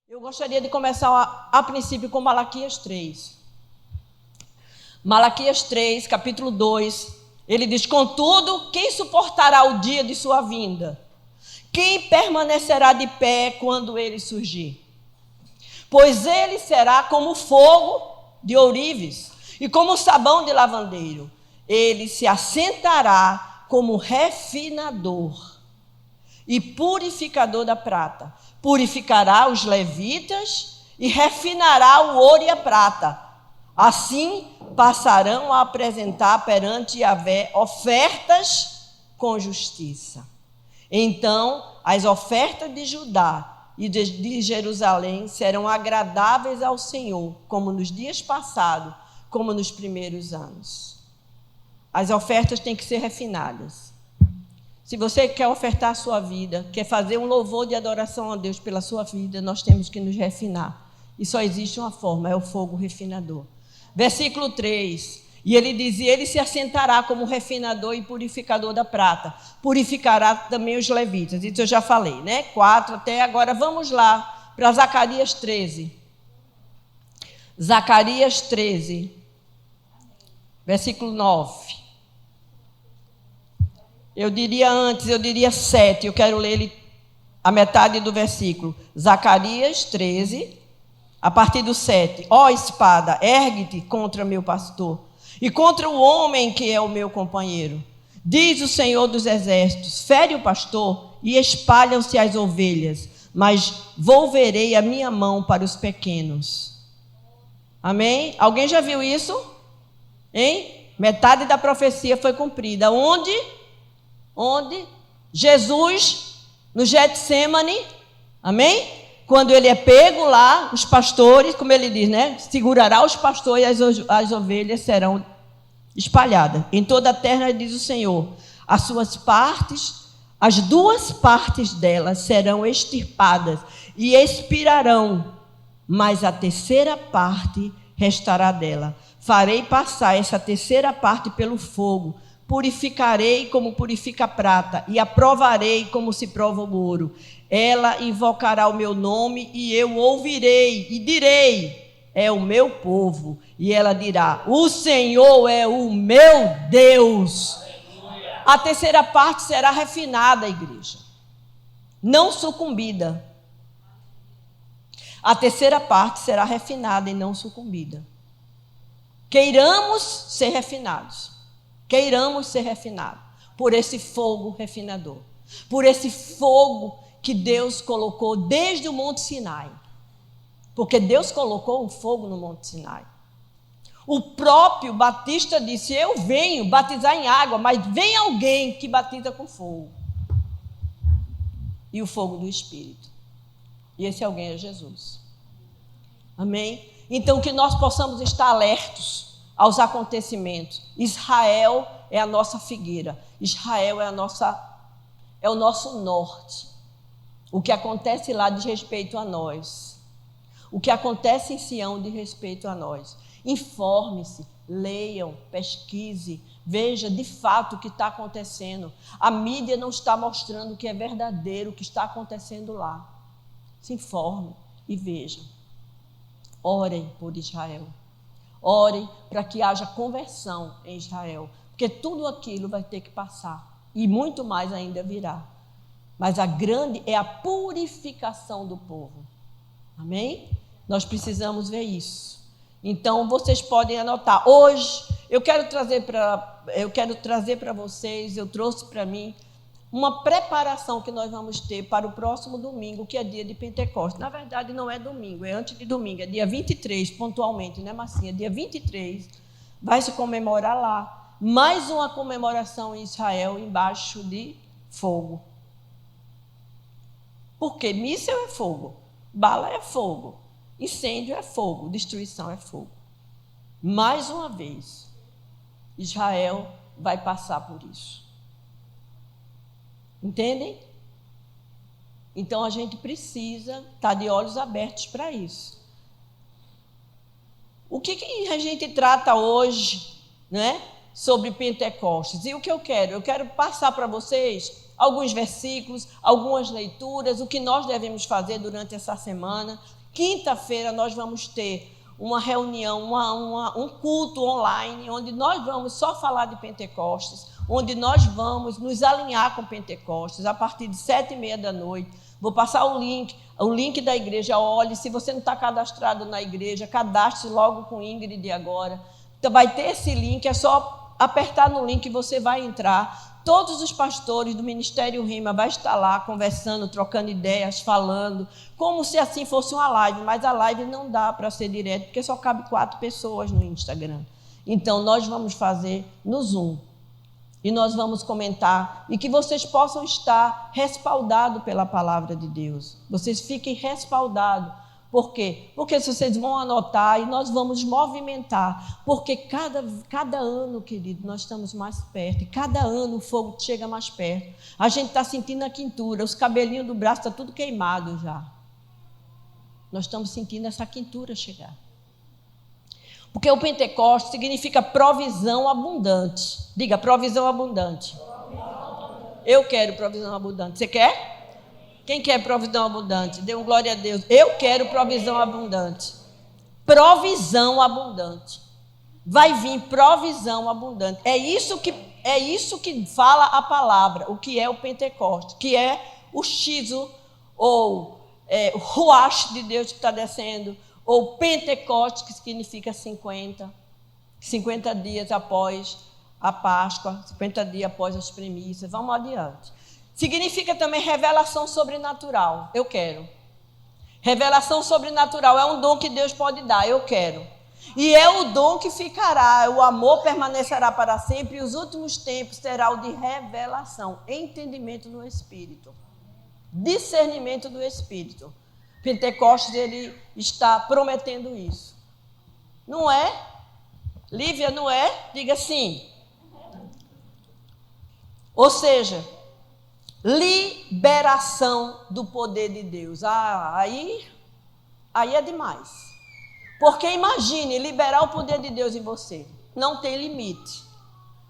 Eu gostaria de começar a princípio com Malaquias 3. Malaquias 3, capítulo 2, ele diz: contudo, quem suportará o dia de sua vinda? Quem permanecerá de pé quando ele surgir? Pois ele será como fogo de ourives e como sabão de lavandeiro. Ele se assentará como refinador e purificador da prata. Purificará os levitas e refinará o ouro e a prata. Assim passarão a apresentar perante Yahvé ofertas com justiça. Então as ofertas de Judá e de Jerusalém serão agradáveis ao Senhor, como nos dias passados, como nos primeiros anos. As ofertas têm que ser refinadas. Se você quer ofertar a sua vida, quer fazer um louvor de adoração a Deus pela sua vida, nós temos que nos refinar. E só existe uma forma, é o fogo refinador. Versículo 3, e ele diz: e ele se assentará como refinador e purificador da prata. Purificará também os levitas. Isso eu já falei, né? 4 até agora. Vamos lá para Zacarias 13. Zacarias 13, versículo 9. Eu diria 7, eu quero ler ele, a metade do versículo. Zacarias 13, a partir do 7. Ó espada, ergue-te contra meu pastor e contra o homem que é o meu companheiro. Diz o Senhor dos exércitos: fere o pastor e espalham-se as ovelhas, mas volverei a minha mão para os pequenos. Amém? Alguém já viu isso? Hein? Metade da profecia foi cumprida. Onde? Jesus, no Getsemane, amém? Quando ele é pego lá, os pastores, como ele diz, né? Segurará os pastores e as ovelhas serão espalhadas. Em toda a terra, diz o Senhor, as suas partes, as duas partes delas serão extirpadas e expirarão, mas a terceira parte restará dela. Farei passar essa terceira parte pelo fogo. Purificarei como purifica a prata e a provarei como se prova o ouro. Ela invocará o meu nome e eu ouvirei e direi: é o meu povo. E ela dirá: o Senhor é o meu Deus. Aleluia. A terceira parte será refinada, igreja, não sucumbida. A terceira parte será refinada e não sucumbida. Queiramos ser refinados. Queiramos ser refinados por esse fogo refinador, por esse fogo que Deus colocou desde o Monte Sinai, porque Deus colocou um fogo no Monte Sinai. O próprio Batista disse: eu venho batizar em água, mas vem alguém que batiza com fogo, e o fogo do Espírito, e esse alguém é Jesus. Amém? Então que nós possamos estar alertos aos acontecimentos. Israel é a nossa figueira. Israel é o nosso norte. O que acontece lá diz respeito a nós. O que acontece em Sião diz respeito a nós. Informe-se, leiam, pesquise, veja de fato o que está acontecendo. A mídia não está mostrando o que é verdadeiro, o que está acontecendo lá. Se informe e veja. Orem por Israel. Orem para que haja conversão em Israel, porque tudo aquilo vai ter que passar e muito mais ainda virá. Mas a grande é a purificação do povo. Amém? Nós precisamos ver isso. Então vocês podem anotar. Hoje eu quero trazer para vocês, eu trouxe para mim uma preparação que nós vamos ter para o próximo domingo, que é dia de Pentecostes. Na verdade, não é domingo, é antes de domingo, é dia 23, pontualmente, né, Marcinha? Dia 23, vai se comemorar lá. Mais uma comemoração em Israel, embaixo de fogo. Porque míssil é fogo, bala é fogo, incêndio é fogo, destruição é fogo. Mais uma vez, Israel vai passar por isso. Entendem? Então a gente precisa estar de olhos abertos para isso. O que a gente trata hoje, né, sobre Pentecostes? E o que eu quero? Eu quero passar para vocês alguns versículos, algumas leituras, o que nós devemos fazer durante essa semana. Quinta-feira nós vamos ter uma reunião, um culto online, onde nós vamos só falar de Pentecostes, onde nós vamos nos alinhar com Pentecostes, a partir de 7h30. Vou passar o link da igreja. Olhe, se você não está cadastrado na igreja, cadastre logo com Ingrid agora. Então, vai ter esse link, é só apertar no link e você vai entrar. Todos os pastores do Ministério Rima vão estar lá conversando, trocando ideias, falando, como se assim fosse uma live, mas a live não dá para ser direto, porque só cabe 4 pessoas no Instagram. Então, nós vamos fazer no Zoom. E nós vamos comentar, e que vocês possam estar respaldados pela palavra de Deus. Vocês fiquem respaldados. Por quê? Porque vocês vão anotar e nós vamos movimentar. Porque cada ano, querido, nós estamos mais perto. E cada ano o fogo chega mais perto. A gente está sentindo a quentura, os cabelinhos do braço estão tudo queimado já. Nós estamos sentindo essa quentura chegar. Porque o Pentecostes significa provisão abundante. Diga, provisão abundante. Eu quero provisão abundante. Você quer? Quem quer provisão abundante? Dê um glória a Deus. Eu quero provisão abundante. Provisão abundante. Vai vir provisão abundante. É isso que fala a palavra, o que é o Pentecostes, que é o xizo, ou o ruach de Deus que está descendo, ou Pentecostes, que significa 50 dias após a Páscoa, 50 dias após as premissas. Vamos adiante. Significa também revelação sobrenatural. Eu quero. Revelação sobrenatural é um dom que Deus pode dar. Eu quero. E é o dom que ficará. O amor permanecerá para sempre. E os últimos tempos será o de revelação. Entendimento no Espírito. Discernimento do Espírito. Pentecostes, ele está prometendo isso. Não é? Lívia, não é? Diga sim. Ou seja, liberação do poder de Deus. Aí é demais. Porque imagine, liberar o poder de Deus em você. Não tem limite.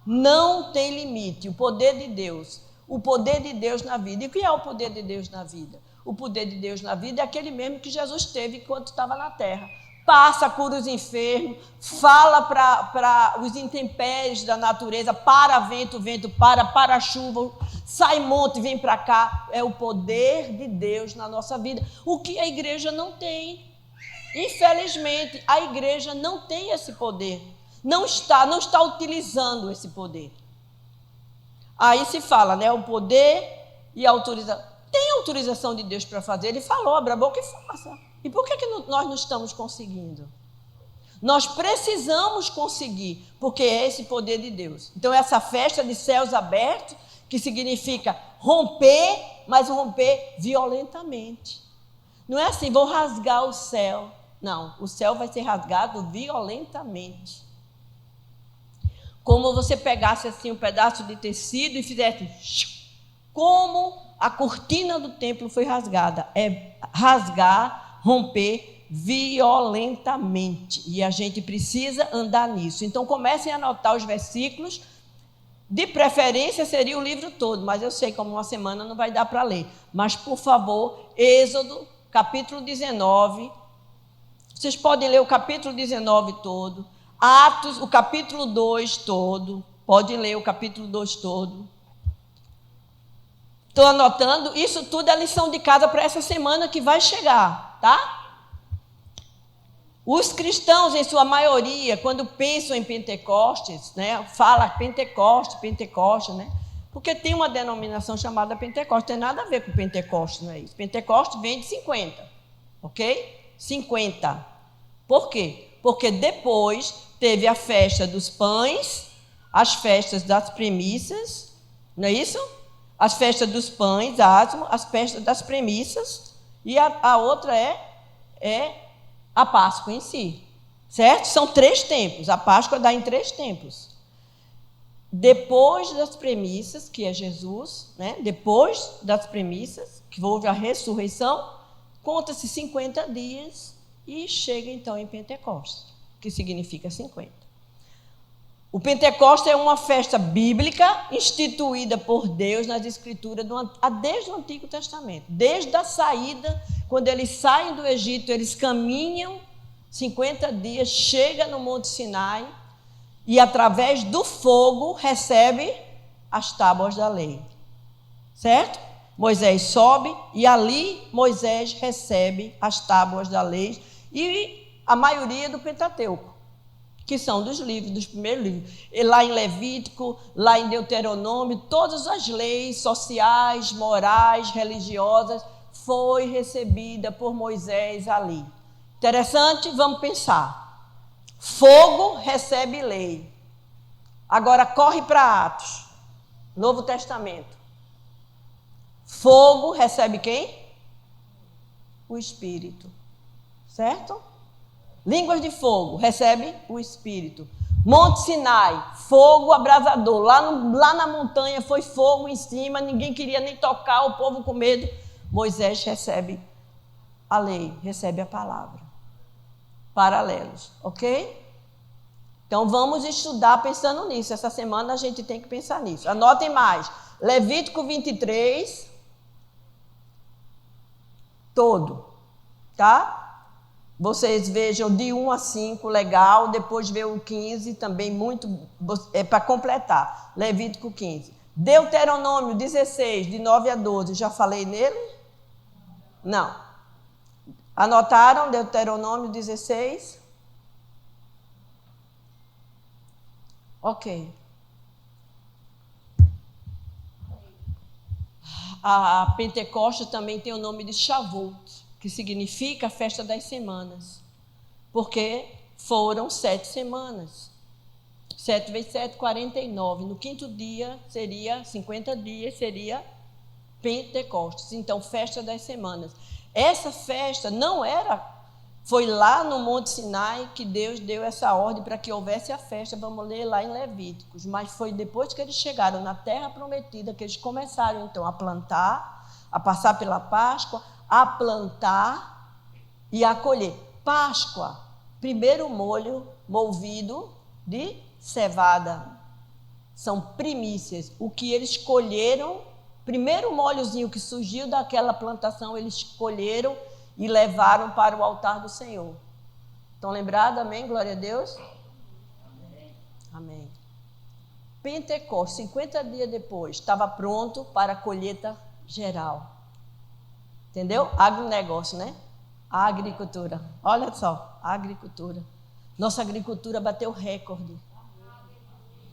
Não tem limite. O poder de Deus. O poder de Deus na vida. E o que é o poder de Deus na vida? O poder de Deus na vida é aquele mesmo que Jesus teve enquanto estava na terra. Passa, cura os enfermos, fala para os intempéries da natureza, para vento, vento para a chuva, sai monte, vem para cá. É o poder de Deus na nossa vida. O que a igreja não tem. Infelizmente, a igreja não tem esse poder. Não está utilizando esse poder. Aí se fala, né? O poder e a autorização. Tem autorização de Deus para fazer. Ele falou, abra a boca e faça. E por que nós não estamos conseguindo? Nós precisamos conseguir, porque é esse poder de Deus. Então, essa festa de céus abertos, que significa romper, mas romper violentamente. Não é assim, vou rasgar o céu. Não, o céu vai ser rasgado violentamente. Como você pegasse assim um pedaço de tecido e fizesse... Como a cortina do templo foi rasgada. É rasgar, romper violentamente. E a gente precisa andar nisso. Então, comecem a anotar os versículos. De preferência, seria o livro todo, mas eu sei que como uma semana não vai dar para ler. Mas, por favor, Êxodo, capítulo 19. Vocês podem ler o capítulo 19 todo. Atos, o capítulo 2 todo. Podem ler o capítulo 2 todo. Estou anotando, isso tudo é lição de casa para essa semana que vai chegar, tá? Os cristãos, em sua maioria, quando pensam em Pentecostes, né, fala Pentecoste, né? Porque tem uma denominação chamada Pentecostes, tem nada a ver com Pentecostes, não é isso? Pentecostes vem de 50, ok? 50. Por quê? Porque depois teve a festa dos pães, as festas das premissas, não é isso? As festas dos pães, as festas das premissas, e a outra é a Páscoa em si, certo? São 3 tempos, a Páscoa dá em 3 tempos. Depois das premissas, que é Jesus, né? Depois das premissas, que houve a ressurreição, conta-se 50 dias e chega então em Pentecostes, que significa 50. O Pentecostes é uma festa bíblica instituída por Deus nas Escrituras desde o Antigo Testamento. Desde a saída, quando eles saem do Egito, eles caminham 50 dias, chegam no Monte Sinai e, através do fogo, recebe as tábuas da lei. Certo? Moisés sobe e ali Moisés recebe as tábuas da lei e a maioria do Pentateuco, que são dos livros, dos primeiros livros. E lá em Levítico, lá em Deuteronômio, todas as leis sociais, morais, religiosas, foi recebida por Moisés ali. Interessante, vamos pensar. Fogo recebe lei. Agora corre para Atos, Novo Testamento. Fogo recebe quem? O Espírito. Certo? Línguas de fogo, recebe o Espírito. Monte Sinai, fogo abrasador. Lá na montanha foi fogo em cima, ninguém queria nem tocar, o povo com medo. Moisés recebe a lei, recebe a palavra. Paralelos, ok? Então vamos estudar pensando nisso. Essa semana a gente tem que pensar nisso. Anotem mais. Levítico 23, todo, tá? Vocês vejam de 1 a 5, legal. Depois vê o 15, também muito, para completar. Levítico 15. Deuteronômio 16, de 9 a 12. Já falei nele? Não. Anotaram Deuteronômio 16? Ok. A Pentecostes também tem o nome de Shavuot, que significa a festa das semanas, porque foram 7 semanas. 7 vezes 7, 49. No quinto dia seria 50 dias, seria Pentecostes. Então, festa das semanas. Essa festa não era... Foi lá no Monte Sinai que Deus deu essa ordem para que houvesse a festa. Vamos ler lá em Levíticos. Mas foi depois que eles chegaram na terra prometida que eles começaram, então, a plantar, a passar pela Páscoa, a plantar e a colher. Páscoa, primeiro molho movido de cevada. São primícias. O que eles colheram, primeiro molhozinho que surgiu daquela plantação, eles colheram e levaram para o altar do Senhor. Estão lembrados? Amém? Glória a Deus. Amém. Amém. Pentecostes, 50 dias depois, estava pronto para a colheita geral. Entendeu? Agronegócio, né? A agricultura. Olha só, a agricultura. Nossa agricultura bateu recorde.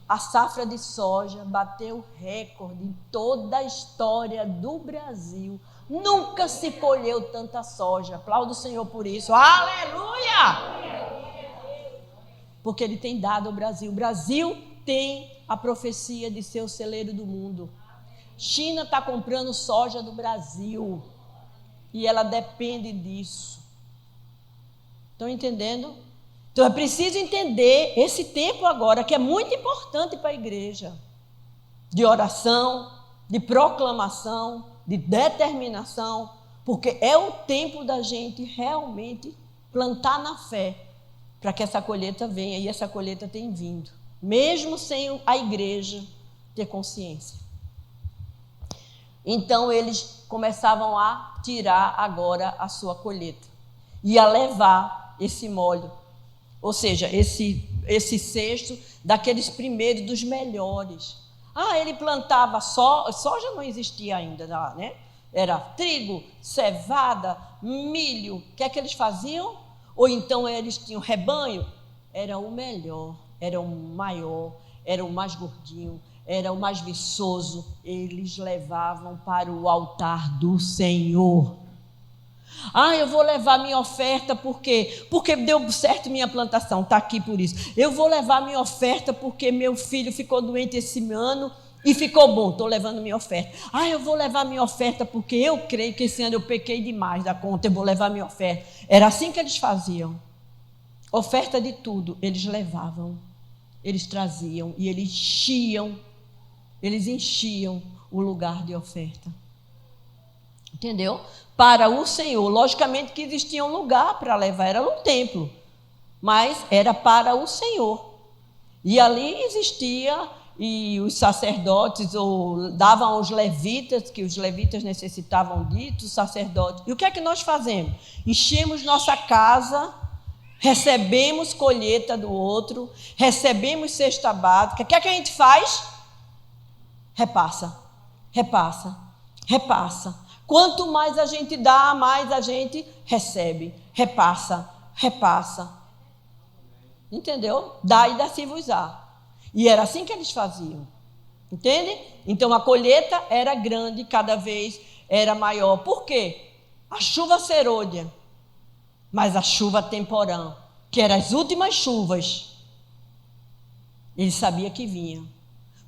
A safra de soja bateu recorde em toda a história do Brasil. Nunca se colheu tanta soja. Aplaudo o Senhor por isso. Aleluia! Porque Ele tem dado ao Brasil. O Brasil tem a profecia de ser o celeiro do mundo. China está comprando soja do Brasil. E ela depende disso. Estão entendendo? Então é preciso entender esse tempo agora, que é muito importante para a igreja. De oração, de proclamação, de determinação, porque é o tempo da gente realmente plantar na fé, para que essa colheita venha, e essa colheita tem vindo, mesmo sem a igreja ter consciência. Então eles começavam a tirar agora a sua colheita, e a levar esse molho, ou seja, esse cesto daqueles primeiros, dos melhores. Ele plantava soja não existia ainda, né? Era trigo, cevada, milho. O que é que eles faziam? Ou então eles tinham rebanho? Era o melhor, era o maior, era o mais gordinho, era o mais viçoso. Eles levavam para o altar do Senhor. Eu vou levar minha oferta porque deu certo minha plantação, está aqui por isso. Eu vou levar minha oferta porque meu filho ficou doente esse ano e ficou bom, estou levando minha oferta. Eu vou levar minha oferta porque eu creio que esse ano eu pequei demais da conta, eu vou levar minha oferta. Era assim que eles faziam. Oferta de tudo, eles levavam, eles traziam e eles enchiam o lugar de oferta. Entendeu? Para o Senhor. Logicamente que existia um lugar para levar, era no templo, mas era para o Senhor. E ali existia, e os sacerdotes ou davam aos levitas, que os levitas necessitavam disso, os sacerdotes. E o que é que nós fazemos? Enchemos nossa casa, recebemos colheita do outro, recebemos cesta básica. O que é que a gente faz? Repassa, repassa, repassa. Quanto mais a gente dá, mais a gente recebe. Repassa, repassa. Entendeu? Dá e dá-se-vos-á. E era assim que eles faziam. Entende? Então a colheita era grande, cada vez era maior. Por quê? A chuva serôdia, mas a chuva temporã, que eram as últimas chuvas, ele sabia que vinha.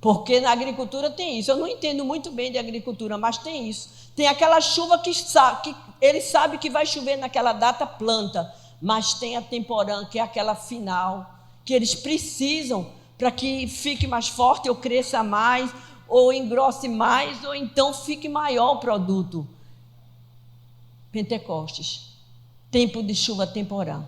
Porque na agricultura tem isso. Eu não entendo muito bem de agricultura, mas tem isso. Tem aquela chuva que ele sabe que vai chover naquela data, planta. Mas tem a temporã, que é aquela final, que eles precisam para que fique mais forte, ou cresça mais, ou engrosse mais, ou então fique maior o produto. Pentecostes, tempo de chuva temporã.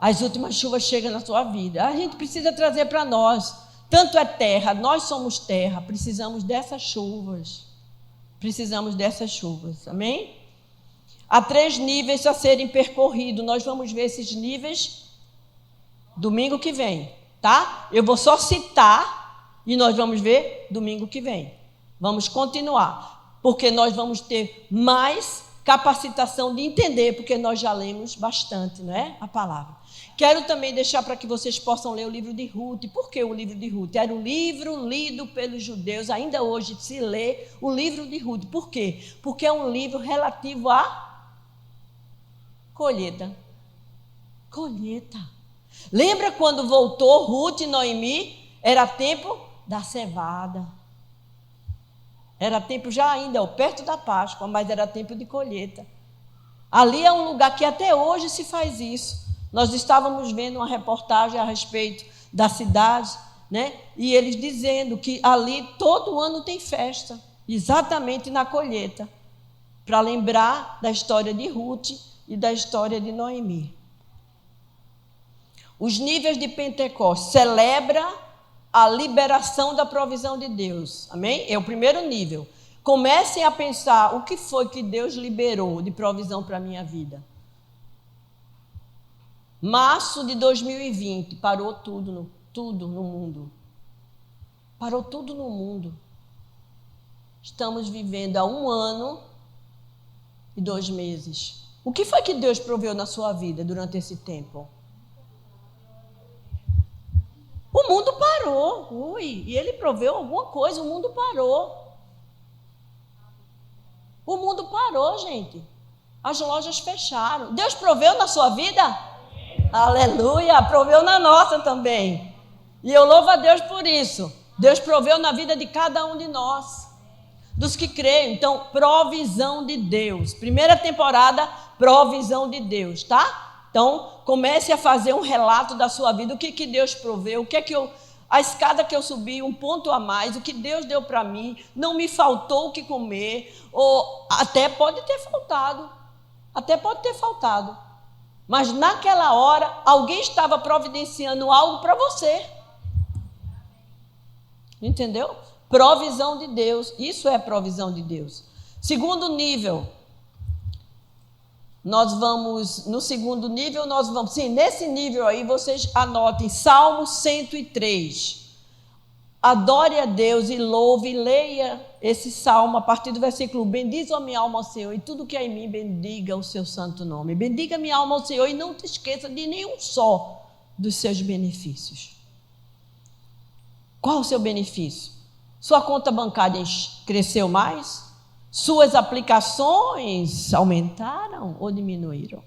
As últimas chuvas chegam na sua vida. A gente precisa trazer para nós. Tanto é terra, nós somos terra, precisamos dessas chuvas. Precisamos dessas chuvas, amém? Há 3 níveis a serem percorridos. Nós vamos ver esses níveis domingo que vem, tá? Eu vou só citar e nós vamos ver domingo que vem. Vamos continuar, porque nós vamos ter mais capacitação de entender, porque nós já lemos bastante, não é? A palavra. Quero também deixar para que vocês possam ler o livro de Ruth. Por que o livro de Ruth? Era um livro lido pelos judeus, ainda hoje se lê o livro de Ruth. Por quê? Porque é um livro relativo à colheita. Colheita. Lembra quando voltou Ruth e Noemi? Era tempo da cevada. Era tempo já ainda, perto da Páscoa, mas era tempo de colheita. Ali é um lugar que até hoje se faz isso. Nós estávamos vendo uma reportagem a respeito da cidade, né? E eles dizendo que ali todo ano tem festa, exatamente na colheita, para lembrar da história de Ruth e da história de Noemi. Os níveis de Pentecostes celebra a liberação da provisão de Deus, amém? É o primeiro nível. Comecem a pensar o que foi que Deus liberou de provisão para a minha vida. Março de 2020, parou tudo no mundo. Parou tudo no mundo. Estamos vivendo há 1 ano e 2 meses. O que foi que Deus proveu na sua vida durante esse tempo? O mundo parou. E Ele proveu alguma coisa, o mundo parou. O mundo parou, gente. As lojas fecharam. Deus proveu na sua vida? Aleluia, proveu na nossa também. E eu louvo a Deus por isso. Deus proveu na vida de cada um de nós, dos que creem. Então, provisão de Deus. Primeira temporada, provisão de Deus, tá? Então, comece a fazer um relato da sua vida. O que Deus proveu, a escada que eu subi, um ponto a mais, o que Deus deu para mim, não me faltou o que comer, ou até pode ter faltado. Mas naquela hora, alguém estava providenciando algo para você. Entendeu? Provisão de Deus. Isso é provisão de Deus. Segundo nível. No segundo nível, nesse nível aí, vocês anotem Salmo 103. Adore a Deus e louve e leia esse salmo a partir do versículo: bendiz a minha alma ao Senhor e tudo que há em mim bendiga o seu santo nome. Bendiga minha alma ao Senhor e não te esqueça de nenhum só dos seus benefícios. Qual o seu benefício? Sua conta bancária cresceu mais? Suas aplicações aumentaram ou diminuíram?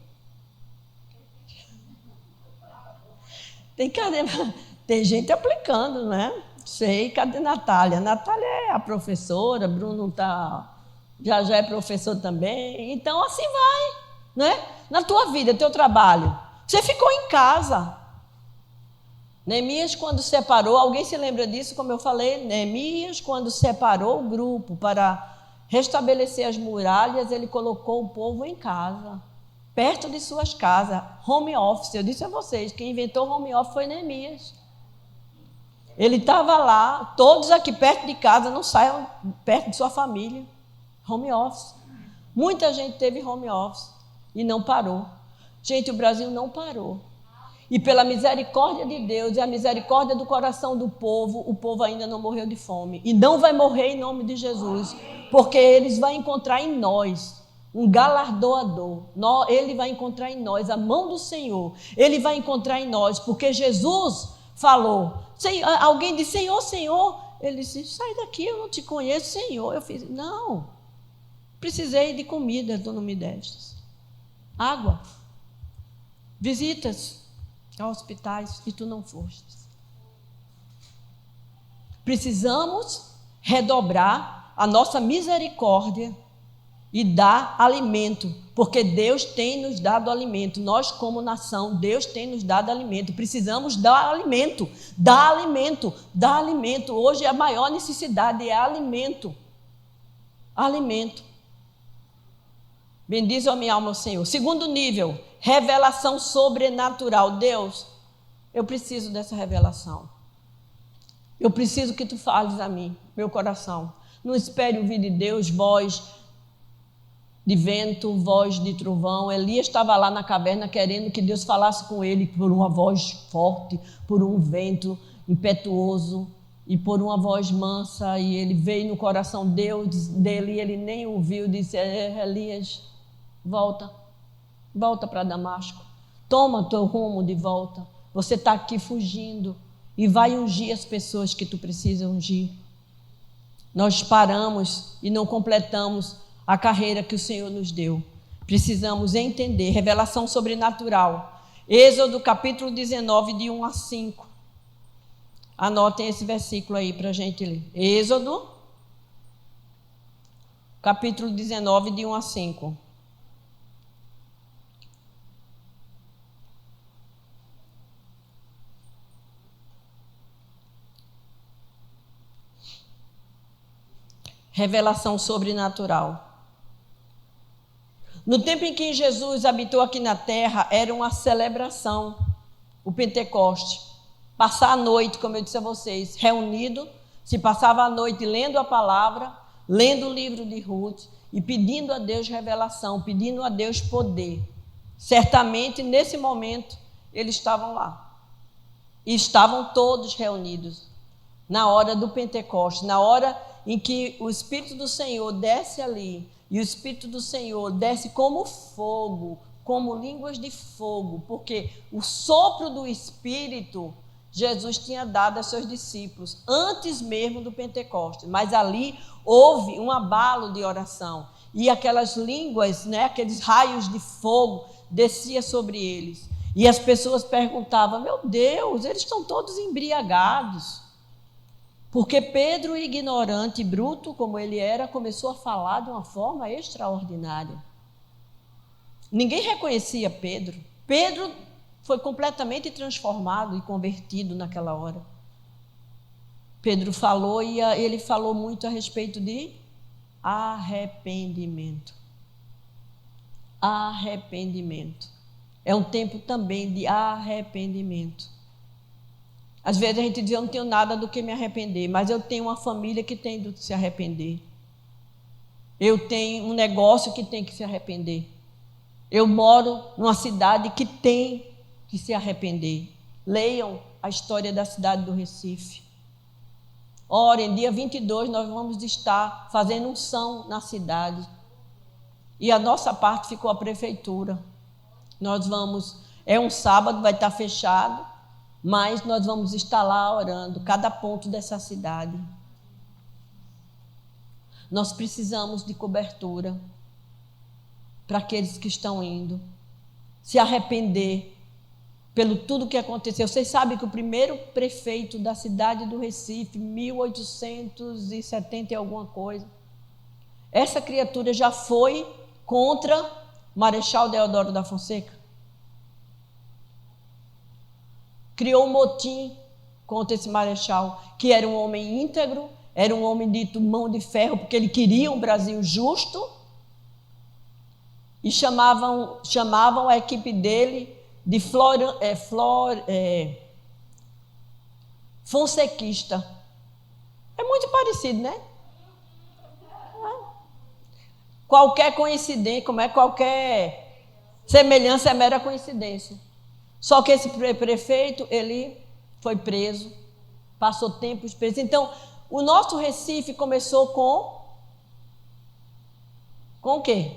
Tem gente aplicando, não é? Sei, cadê Natália? Natália é a professora, Bruno já é professor também. Então, assim vai, né? Na tua vida, teu trabalho. Você ficou em casa. Neemias, quando separou, alguém se lembra disso, como eu falei? Neemias, quando separou o grupo para restabelecer as muralhas, ele colocou o povo em casa, perto de suas casas, home office. Eu disse a vocês, quem inventou home office foi Neemias. Ele estava lá, todos aqui perto de casa, não saiam perto de sua família. Home office. Muita gente teve home office e não parou. Gente, o Brasil não parou. E pela misericórdia de Deus e a misericórdia do coração do povo, o povo ainda não morreu de fome. E não vai morrer em nome de Jesus, porque eles vão encontrar em nós um galardoador. Ele vai encontrar em nós a mão do Senhor. Ele vai encontrar em nós, porque Jesus falou. Alguém disse, Senhor, Senhor. Ele disse, sai daqui, eu não te conheço, Senhor. Eu fiz, não, precisei de comida, tu não me deste. Água, visitas a hospitais e tu não foste. Precisamos redobrar a nossa misericórdia e dar alimento, porque Deus tem nos dado alimento. Nós, como nação, Deus tem nos dado alimento. Precisamos dar alimento, dar alimento, dar alimento. Hoje a maior necessidade é alimento. Alimento. Bendize a minha alma, o Senhor. Segundo nível, revelação sobrenatural. Deus, eu preciso dessa revelação. Eu preciso que tu fales a mim, meu coração. Não espere ouvir de Deus voz de vento, voz de trovão. Elias estava lá na caverna querendo que Deus falasse com ele por uma voz forte, por um vento impetuoso e por uma voz mansa. E ele veio no coração dele e ele nem ouviu. Disse, Elias, volta para Damasco. Toma teu rumo de volta. Você está aqui fugindo e vai ungir as pessoas que tu precisa ungir. Nós paramos e não completamos a carreira que o Senhor nos deu. Precisamos entender. Revelação sobrenatural. Êxodo capítulo 19, de 1 a 5. Anotem esse versículo aí para a gente ler. Êxodo capítulo 19, de 1 a 5. Revelação sobrenatural. No tempo em que Jesus habitou aqui na terra, era uma celebração, o Pentecoste. Passar a noite, como eu disse a vocês, reunido, se passava a noite lendo a palavra, lendo o livro de Ruth e pedindo a Deus revelação, pedindo a Deus poder. Certamente, nesse momento, eles estavam lá. E estavam todos reunidos na hora do Pentecoste, na hora em que o Espírito do Senhor desce ali. E o Espírito do Senhor desce como fogo, como línguas de fogo, porque o sopro do Espírito Jesus tinha dado a seus discípulos, antes mesmo do Pentecoste. Mas ali houve um abalo de oração. E aquelas línguas, aqueles raios de fogo, descia sobre eles. E as pessoas perguntavam, meu Deus, eles estão todos embriagados. Porque Pedro, ignorante e bruto como ele era, começou a falar de uma forma extraordinária. Ninguém reconhecia Pedro. Pedro foi completamente transformado e convertido naquela hora. Pedro falou e ele falou muito a respeito de arrependimento. Arrependimento. É um tempo também de arrependimento. Às vezes a gente diz, eu não tenho nada do que me arrepender, mas eu tenho uma família que tem do que se arrepender. Eu tenho um negócio que tem que se arrepender. Eu moro numa cidade que tem que se arrepender. Leiam a história da cidade do Recife. Orem, dia 22 nós vamos estar fazendo unção na cidade. E a nossa parte ficou a prefeitura. Nós vamos, é um sábado, vai estar fechado. Mas nós vamos estar lá orando, cada ponto dessa cidade. Nós precisamos de cobertura para aqueles que estão indo. Se arrepender pelo tudo que aconteceu. Vocês sabem que o primeiro prefeito da cidade do Recife, 1870 e alguma coisa, essa criatura já foi contra Marechal Deodoro da Fonseca. Criou um motim contra esse marechal, que era um homem íntegro, era um homem dito mão de ferro, porque ele queria um Brasil justo, e chamavam a equipe dele de fonsequista. É muito parecido, né? Qualquer coincidência, como é qualquer semelhança é mera coincidência. Só que esse prefeito, ele foi preso, passou tempos preso. Então, o nosso Recife começou com o quê?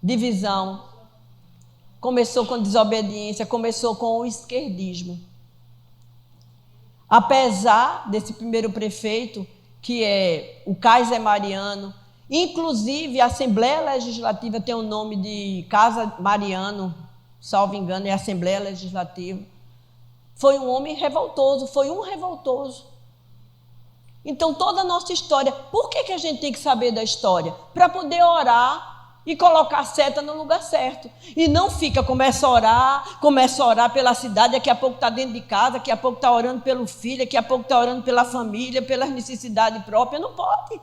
Divisão. Começou com desobediência, começou com o esquerdismo. Apesar desse primeiro prefeito, que é o Kaiser Mariano, inclusive a Assembleia Legislativa tem o nome de Casa Mariano, salvo engano, é a Assembleia Legislativa. Foi um homem revoltoso, foi um revoltoso. Então, toda a nossa história, por que a gente tem que saber da história? Para poder orar e colocar a seta no lugar certo. E não fica, começa a orar pela cidade, daqui a pouco está dentro de casa, daqui a pouco está orando pelo filho, daqui a pouco está orando pela família, pelas necessidades próprias. Não pode.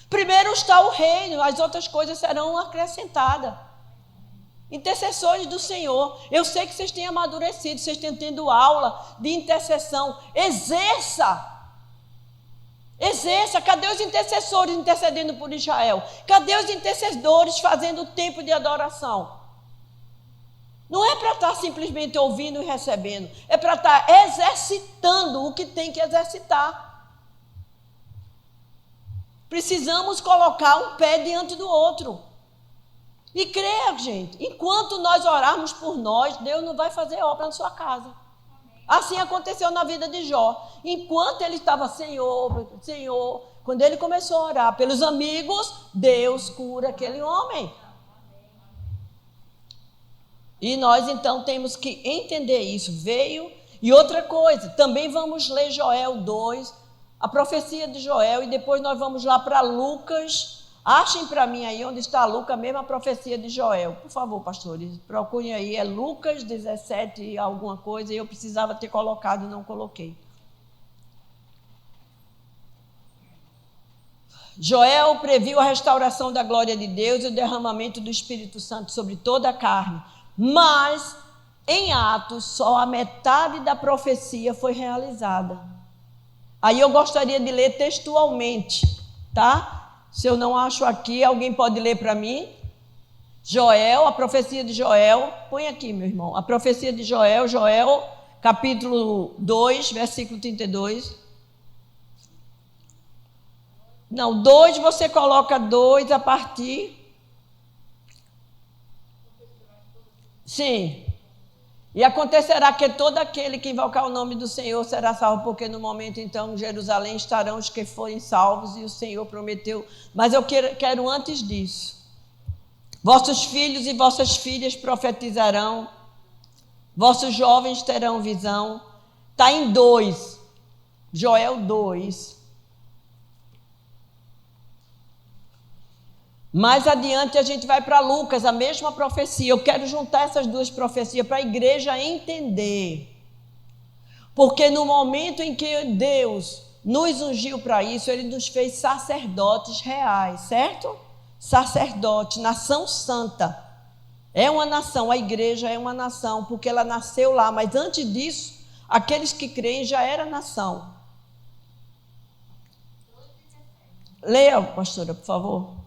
Primeiro está o reino, as outras coisas serão acrescentadas. Intercessores do Senhor. Eu sei que vocês têm amadurecido, vocês têm tendo aula de intercessão. Exerça. Cadê os intercessores intercedendo por Israel? Cadê os intercessores fazendo o tempo de adoração? Não é para estar simplesmente ouvindo e recebendo, é para estar exercitando o que tem que exercitar. Precisamos colocar um pé diante do outro. E creia, gente, enquanto nós orarmos por nós, Deus não vai fazer obra na sua casa. Assim aconteceu na vida de Jó. Enquanto ele estava, Senhor, quando ele começou a orar pelos amigos, Deus cura aquele homem. E nós então temos que entender isso. E outra coisa, também vamos ler Joel 2, a profecia de Joel, e depois nós vamos lá para Lucas. Achem para mim aí onde está Lucas, a mesma profecia de Joel. Por favor, pastores, procurem aí, é Lucas 17 alguma coisa, e eu precisava ter colocado e não coloquei. Joel previu a restauração da glória de Deus e o derramamento do Espírito Santo sobre toda a carne, mas em Atos só a metade da profecia foi realizada. Aí eu gostaria de ler textualmente, tá? Se eu não acho aqui, alguém pode ler para mim? Joel, a profecia de Joel. Põe aqui, meu irmão. A profecia de Joel, capítulo 2, versículo 32. Não, 2, você coloca 2 a partir. Sim. E acontecerá que todo aquele que invocar o nome do Senhor será salvo, porque no momento então em Jerusalém estarão os que forem salvos, e o Senhor prometeu. Mas eu quero antes disso. Vossos filhos e vossas filhas profetizarão, vossos jovens terão visão. Está em 2, Joel 2. Mais adiante a gente vai para Lucas, a mesma profecia. Eu quero juntar essas duas profecias para a igreja entender. Porque no momento em que Deus nos ungiu para isso, Ele nos fez sacerdotes reais, certo? Sacerdote, nação santa. É uma nação, a igreja é uma nação, porque ela nasceu lá. Mas antes disso, aqueles que creem já era nação. Leia, pastora, por favor.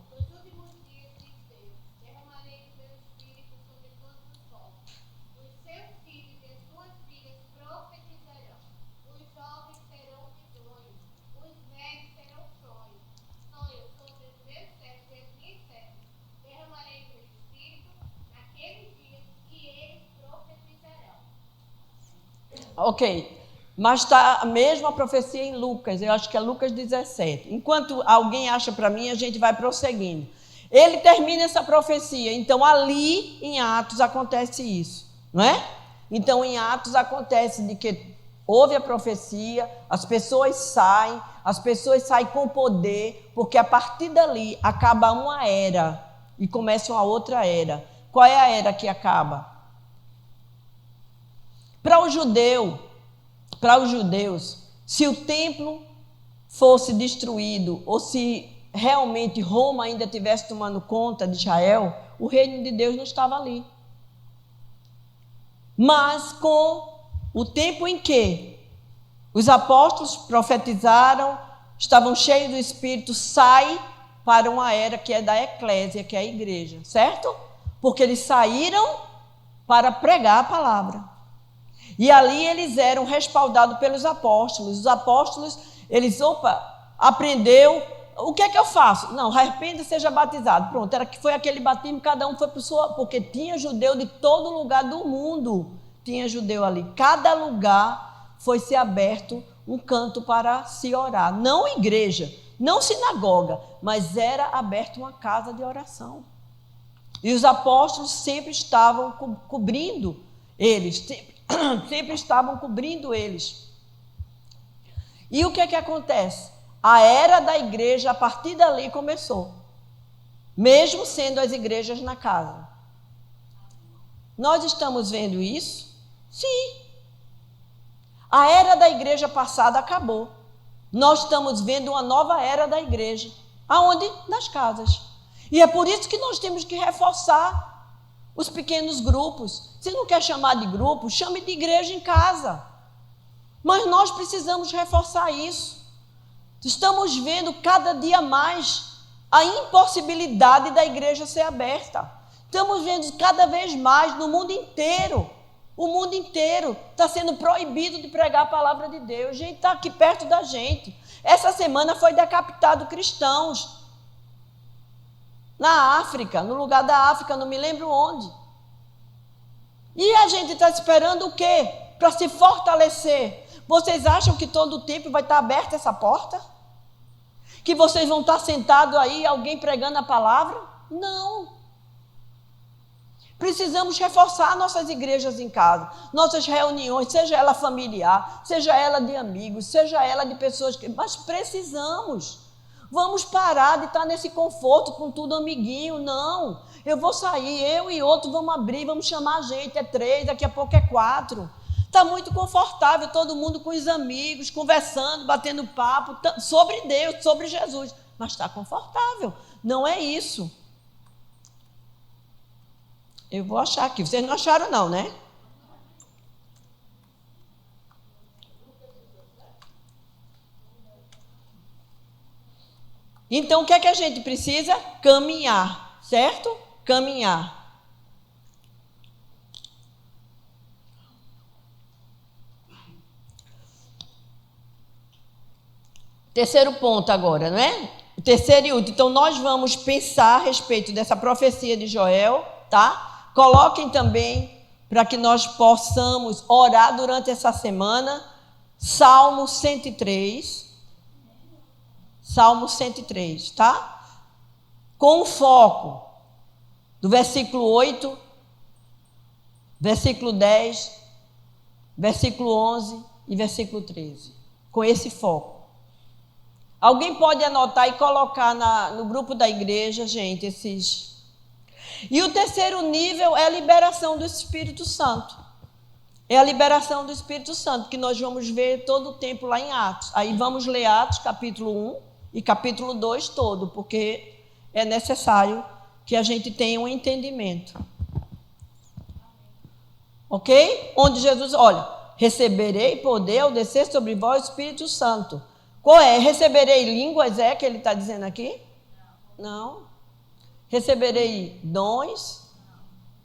Ok, mas está a mesma profecia em Lucas, eu acho que é Lucas 17. Enquanto alguém acha para mim, a gente vai prosseguindo. Ele termina essa profecia, então ali em Atos acontece isso, não é? Então em Atos acontece de que houve a profecia, as pessoas saem com poder, porque a partir dali acaba uma era e começa uma outra era. Qual é a era que acaba? Para os judeus, se o templo fosse destruído, ou se realmente Roma ainda estivesse tomando conta de Israel, o reino de Deus não estava ali. Mas com o tempo em que Os apóstolos profetizaram, estavam cheios do Espírito, sai para uma era que é da eclésia, que é a igreja, certo? Porque eles saíram para pregar a palavra. E ali eles eram respaldados pelos apóstolos. Os apóstolos, eles, aprendeu, o que é que eu faço? Não, arrependa e seja batizado. Pronto, foi aquele batismo, cada um foi para sua, porque tinha judeu de todo lugar do mundo, tinha judeu ali. Cada lugar foi se aberto um canto para se orar. Não igreja, não sinagoga, mas era aberta uma casa de oração. E os apóstolos sempre estavam cobrindo eles, sempre estavam cobrindo eles. E o que é que acontece? A era da igreja, a partir dali, começou. Mesmo sendo as igrejas na casa. Nós estamos vendo isso? Sim. A era da igreja passada acabou. Nós estamos vendo uma nova era da igreja. Aonde? Nas casas. E é por isso que nós temos que reforçar os pequenos grupos. Se não quer chamar de grupo, chame de igreja em casa. Mas nós precisamos reforçar isso. Estamos vendo cada dia mais a impossibilidade da igreja ser aberta. Estamos vendo cada vez mais no mundo inteiro. O mundo inteiro está sendo proibido de pregar a palavra de Deus. Gente, está aqui perto da gente. Essa semana foi decapitado cristãos. Na África, no lugar da África, não me lembro onde. E a gente está esperando o quê? Para se fortalecer. Vocês acham que todo o tempo vai estar aberta essa porta? Que vocês vão estar sentados aí, alguém pregando a palavra? Não. Precisamos reforçar nossas igrejas em casa, nossas reuniões, seja ela familiar, seja ela de amigos, seja ela de pessoas que... Mas precisamos. Vamos parar de estar nesse conforto com tudo amiguinho, não. Eu vou sair, eu e outro vamos abrir, vamos chamar a gente, é 3, daqui a pouco é 4. Está muito confortável, todo mundo com os amigos, conversando, batendo papo sobre Deus, sobre Jesus. Mas está confortável, não é isso. Eu vou achar aqui, vocês não acharam não, né? Então, o que é que a gente precisa? Caminhar, certo? Caminhar. Terceiro ponto agora, não é? O terceiro e último. Então, nós vamos pensar a respeito dessa profecia de Joel, tá? Coloquem também, para que nós possamos orar durante essa semana, Salmo 103. Salmo 103, tá? Com o foco do versículo 8, versículo 10, versículo 11 e versículo 13. Com esse foco. Alguém pode anotar e colocar no grupo da igreja, gente, esses... E o terceiro nível é a liberação do Espírito Santo. É a liberação do Espírito Santo, que nós vamos ver todo o tempo lá em Atos. Aí vamos ler Atos, capítulo 1 e capítulo 2 todo, porque é necessário que a gente tenha um entendimento. Ok? Onde Jesus, olha, receberei poder ao descer sobre vós o Espírito Santo. Qual é? Receberei línguas, é que ele está dizendo aqui? Não. Receberei dons?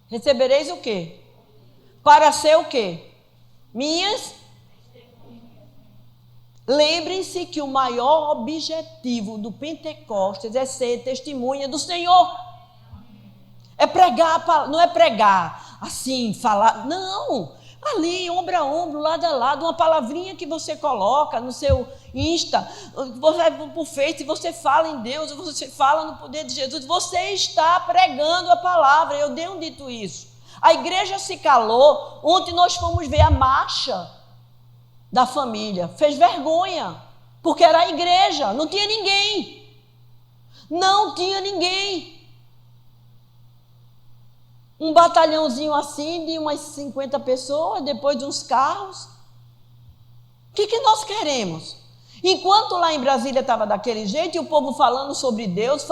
Recebereis o quê? Para ser o quê? Minhas? Lembrem-se que o maior objetivo do Pentecostes é ser testemunha do Senhor. É pregar, não é pregar assim, falar, não. Ali, ombro a ombro, lado a lado, uma palavrinha que você coloca no seu Insta, você vai para o Face, você fala em Deus, você fala no poder de Jesus, você está pregando a palavra. Eu tenho dito isso. A igreja se calou. Ontem nós fomos ver a marcha da família. Fez vergonha, porque era a igreja, não tinha ninguém. Não tinha ninguém. Um batalhãozinho assim, de umas 50 pessoas, depois de uns carros. O que nós queremos? Enquanto lá em Brasília estava daquele jeito, e o povo falando sobre Deus,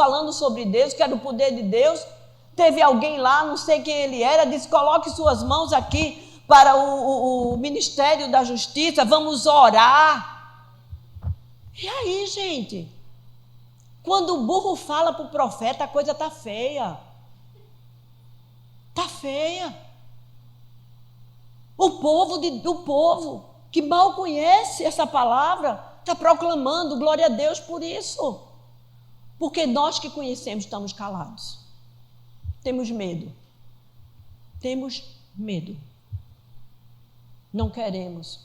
que era o poder de Deus, teve alguém lá, não sei quem ele era, disse, coloque suas mãos aqui, para o Ministério da Justiça, vamos orar. E aí, gente? Quando o burro fala para o profeta, a coisa está feia. Está feia. O povo que mal conhece essa palavra está proclamando glória a Deus por isso. Porque nós que conhecemos estamos calados. Temos medo. Temos medo. Não queremos.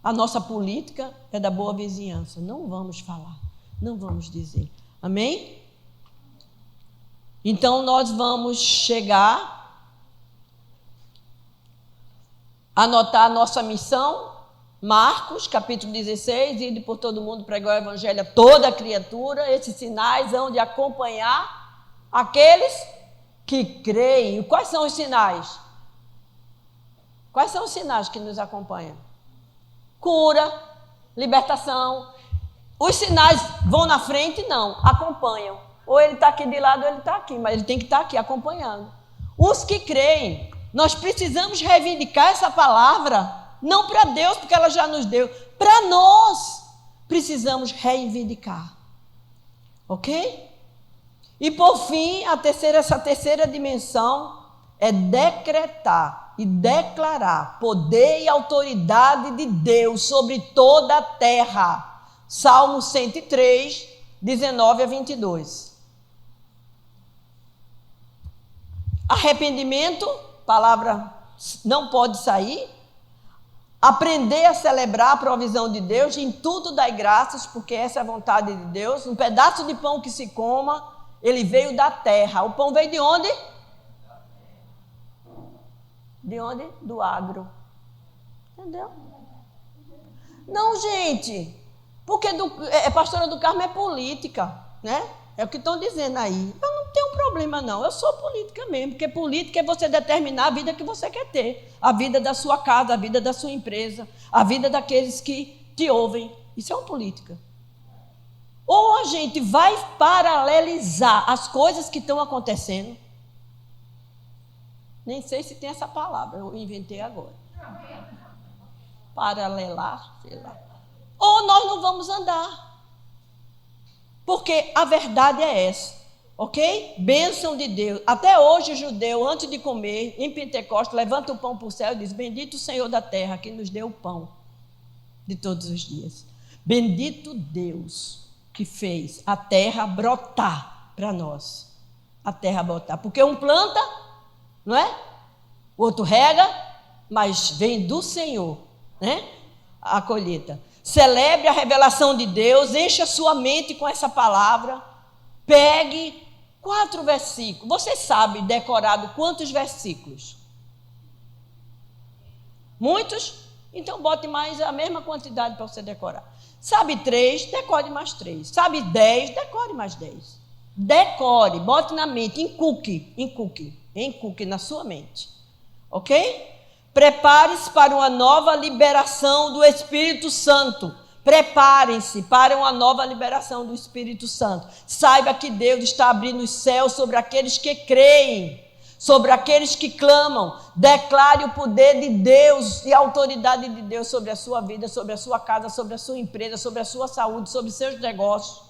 A nossa política é da boa vizinhança. Não vamos falar. Não vamos dizer. Amém? Então nós vamos chegar, anotar a nossa missão, Marcos, capítulo 16, ide por todo mundo pregar o evangelho a toda criatura. Esses sinais hão de acompanhar aqueles que creem. Quais são os sinais? Quais são os sinais que nos acompanham? Cura, libertação. Os sinais vão na frente? Não, acompanham. Ou ele está aqui de lado ou ele está aqui, mas ele tem que estar aqui acompanhando. Os que creem, nós precisamos reivindicar essa palavra, não para Deus, porque ela já nos deu, para nós precisamos reivindicar. Ok? E por fim, essa terceira dimensão é decretar e declarar poder e autoridade de Deus sobre toda a terra. Salmo 103, 19 a 22. Arrependimento, palavra não pode sair. Aprender a celebrar a provisão de Deus, em tudo dai graças, porque essa é a vontade de Deus. Um pedaço de pão que se coma, ele veio da terra. O pão veio de onde? De onde? Do agro. Entendeu? Não, gente, porque pastora do Carmo é política, né? É o que estão dizendo aí. Eu não tenho problema, não. Eu sou política mesmo, porque política é você determinar a vida que você quer ter. A vida da sua casa, a vida da sua empresa, a vida daqueles que te ouvem. Isso é uma política. Ou a gente vai paralelizar as coisas que estão acontecendo. Nem sei se tem essa palavra, eu inventei agora. Paralelar, sei lá. Ou nós não vamos andar. Porque a verdade é essa, ok? Bênção de Deus. Até hoje o judeu, antes de comer, em Pentecostes, levanta o pão para o céu e diz: bendito o Senhor da terra, que nos deu o pão de todos os dias. Bendito Deus que fez a terra brotar para nós. A terra brotar. Porque um planta, não é? O outro rega, mas vem do Senhor, né? A colheita. Celebre a revelação de Deus, encha sua mente com essa palavra, pegue 4 versículos. Você sabe decorado quantos versículos? Muitos? Então bote mais a mesma quantidade para você decorar. Sabe 3? Decore mais 3. Sabe 10? Decore mais 10. Decore, bote na mente, encuque na sua mente. Ok? Prepare-se para uma nova liberação do Espírito Santo. Preparem-se para uma nova liberação do Espírito Santo. Saiba que Deus está abrindo os céus sobre aqueles que creem, sobre aqueles que clamam. Declare o poder de Deus e a autoridade de Deus sobre a sua vida, sobre a sua casa, sobre a sua empresa, sobre a sua saúde, sobre os seus negócios.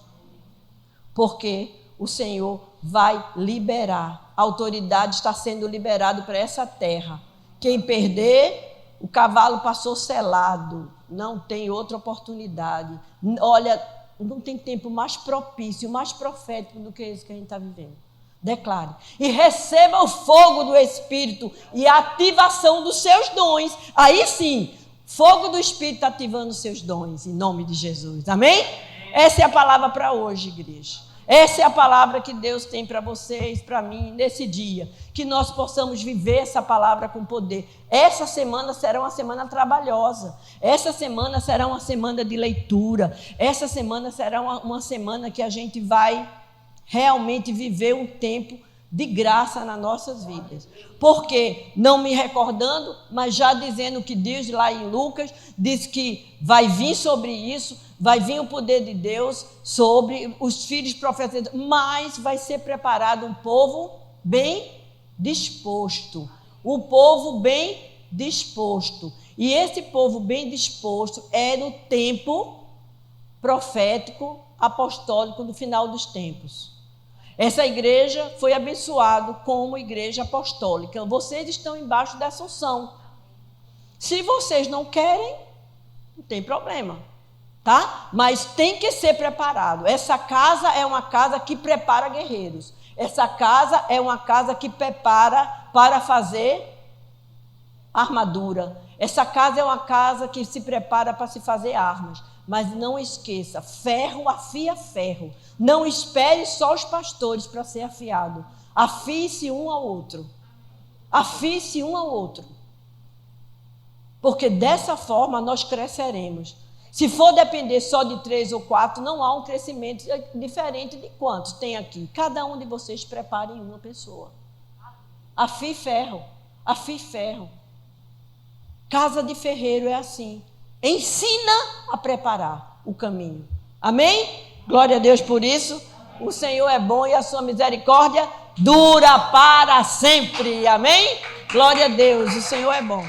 Porque o Senhor vai liberar. A autoridade está sendo liberada para essa terra. Quem perder, o cavalo passou selado, não tem outra oportunidade. Olha, não tem tempo mais propício, mais profético do que esse que a gente está vivendo. Declare. E receba o fogo do Espírito e a ativação dos seus dons. Aí sim, fogo do Espírito ativando os seus dons, em nome de Jesus. Amém? Essa é a palavra para hoje, igreja. Essa é a palavra que Deus tem para vocês, para mim, nesse dia. Que nós possamos viver essa palavra com poder. Essa semana será uma semana trabalhosa. Essa semana será uma semana de leitura. Essa semana será uma semana que a gente vai realmente viver um tempo de graça nas nossas vidas. Porque, não me recordando, mas já dizendo que diz lá em Lucas, diz que vai vir sobre isso, vai vir o poder de Deus sobre os filhos profetas, mas vai ser preparado um povo bem disposto, um povo bem disposto. E esse povo bem disposto é no tempo profético, apostólico, no final dos tempos. Essa igreja foi abençoada como igreja apostólica. Vocês estão embaixo dessa unção. Se vocês não querem, não tem problema, tá? Mas tem que ser preparado. Essa casa é uma casa que prepara guerreiros. Essa casa é uma casa que prepara para fazer armadura. Essa casa é uma casa que se prepara para se fazer armas. Mas não esqueça, ferro afia ferro. Não espere só os pastores para ser afiado. Afie-se um ao outro. Afie-se um ao outro. Porque dessa forma nós cresceremos. Se for depender só de 3 ou 4, não há um crescimento diferente de quantos tem aqui. Cada um de vocês prepare uma pessoa. Afie ferro. Afie ferro. Casa de ferreiro é assim. Ensina a preparar o caminho. Amém? Glória a Deus por isso. O Senhor é bom e a sua misericórdia dura para sempre. Amém? Glória a Deus. O Senhor é bom.